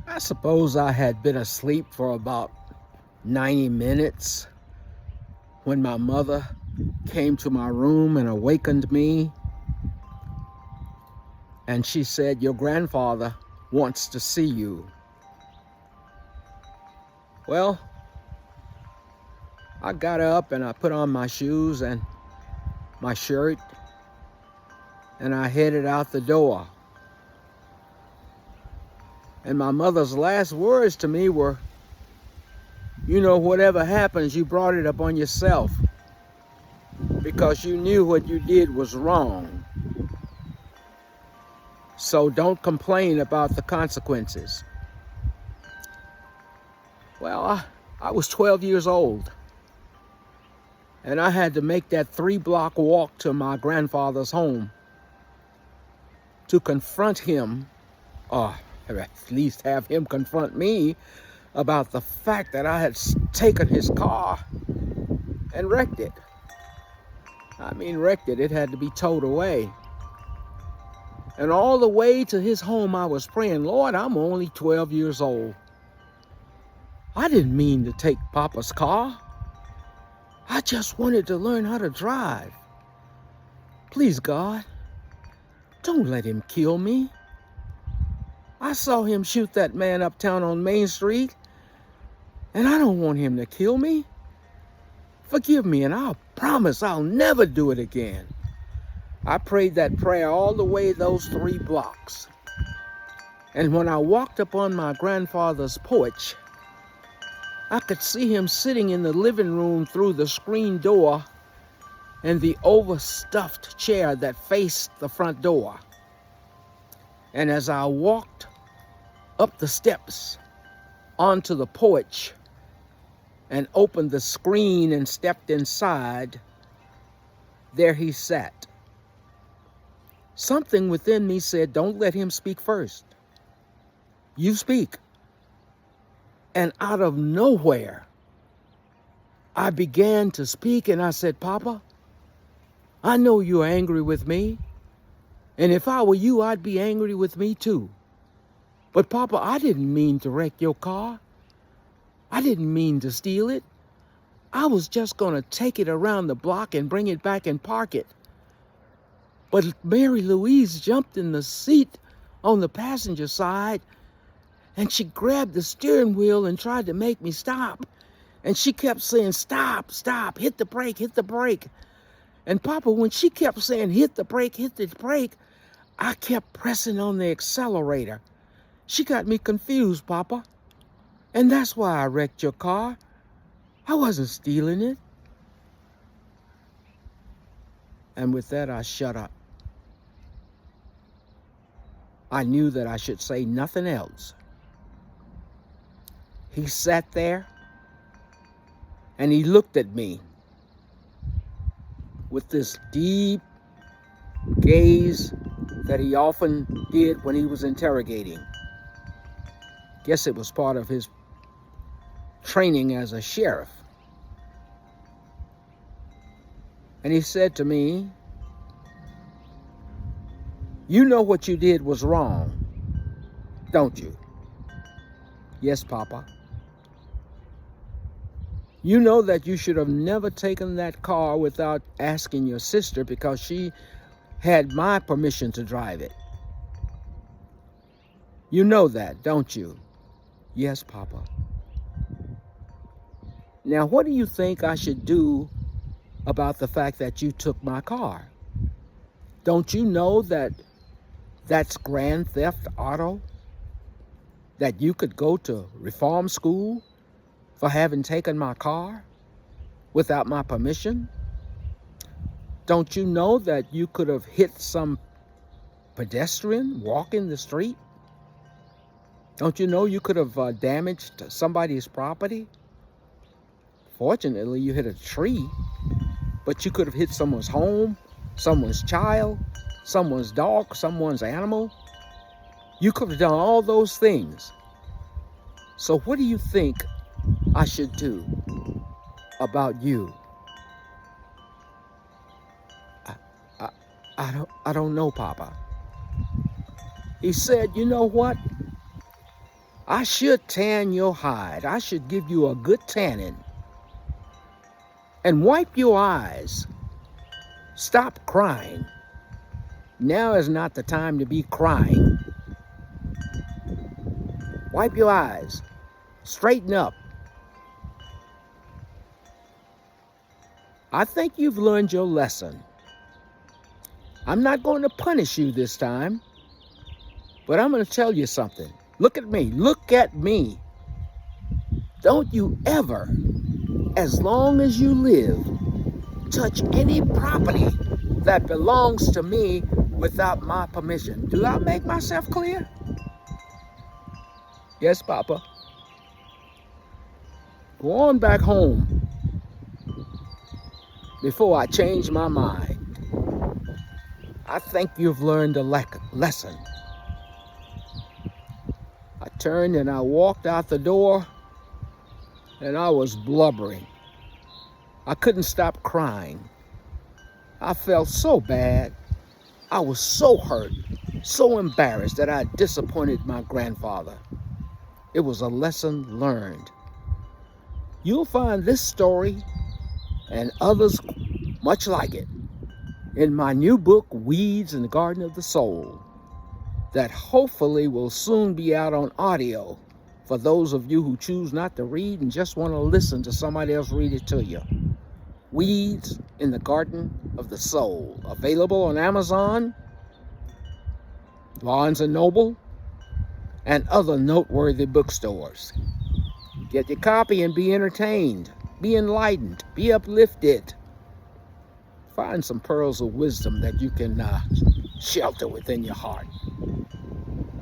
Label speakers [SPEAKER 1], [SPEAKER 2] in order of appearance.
[SPEAKER 1] I suppose I had been asleep for about 90 minutes when my mother came to my room and awakened me, and she said, "Your grandfather wants to see you." Well, I got up and I put on my shoes and my shirt and I headed out the door. And my mother's last words to me were, "Whatever happens, you brought it upon yourself because you knew what you did was wrong. So don't complain about the consequences." Well, I was 12 years old, and I had to make that 3-block walk to my grandfather's home to confront him, or at least have him confront me about the fact that I had taken his car and wrecked it. I mean, wrecked it. It had to be towed away. And all the way to his home, I was praying, "Lord, I'm only 12 years old. I didn't mean to take Papa's car. I just wanted to learn how to drive. Please, God, don't let him kill me. I saw him shoot that man uptown on Main Street, and I don't want him to kill me. Forgive me, and I'll promise I'll never do it again." I prayed that prayer all the way those 3 blocks. And when I walked up on my grandfather's porch, I could see him sitting in the living room through the screen door and the overstuffed chair that faced the front door. And as I walked up the steps onto the porch and opened the screen and stepped inside, there he sat. Something within me said, "Don't let him speak first. You speak." And out of nowhere, I began to speak, and I said, "Papa, I know you're angry with me, and if I were you, I'd be angry with me too. But Papa, I didn't mean to wreck your car. I didn't mean to steal it. I was just going to take it around the block and bring it back and park it. But Mary Louise jumped in the seat on the passenger side, and she grabbed the steering wheel and tried to make me stop. And she kept saying, 'Stop, stop, hit the brake, hit the brake.' And Papa, when she kept saying, 'Hit the brake, hit the brake,' I kept pressing on the accelerator. She got me confused, Papa. And that's why I wrecked your car. I wasn't stealing it." And with that, I shut up. I knew that I should say nothing else. He sat there and he looked at me with this deep gaze that he often did when he was interrogating. Guess it was part of his training as a sheriff. And he said to me, "You know what you did was wrong, don't you?" "Yes, Papa." "You know that you should have never taken that car without asking your sister because she had my permission to drive it. You know that, don't you?" "Yes, Papa." "Now, what do you think I should do about the fact that you took my car? Don't you know that that's grand theft auto? That you could go to reform school for having taken my car without my permission? Don't you know that you could have hit some pedestrian walking the street? Don't you know you could have damaged somebody's property? Fortunately, you hit a tree, but you could have hit someone's home, someone's child, someone's dog, someone's animal. You could have done all those things. So what do you think I should do about you?" I, I don't know, Papa. He said, "You know what? I should tan your hide. I should give you a good tanning. And wipe your eyes. Stop crying. Now is not the time to be crying. Wipe your eyes. Straighten up. I think you've learned your lesson. I'm not going to punish you this time, but I'm going to tell you something. Look at me. Look at me. Don't you ever, as long as you live, touch any property that belongs to me without my permission. Do I make myself clear? Yes, Papa. Go on back home before I change my mind. I think you've learned a lesson. I turned and I walked out the door, and I was blubbering. I couldn't stop crying. I felt so bad. I was so hurt, so embarrassed that I disappointed my grandfather. It was a lesson learned. You'll find this story and others much like it in my new book, Weeds in the Garden of the Soul, that hopefully will soon be out on audio for those of you who choose not to read and just want to listen to somebody else read it to you. Weeds in the Garden of the Soul, available on Amazon, Barnes & Noble, and other noteworthy bookstores. Get your copy and be entertained, be enlightened, be uplifted. Find some pearls of wisdom that you can shelter within your heart.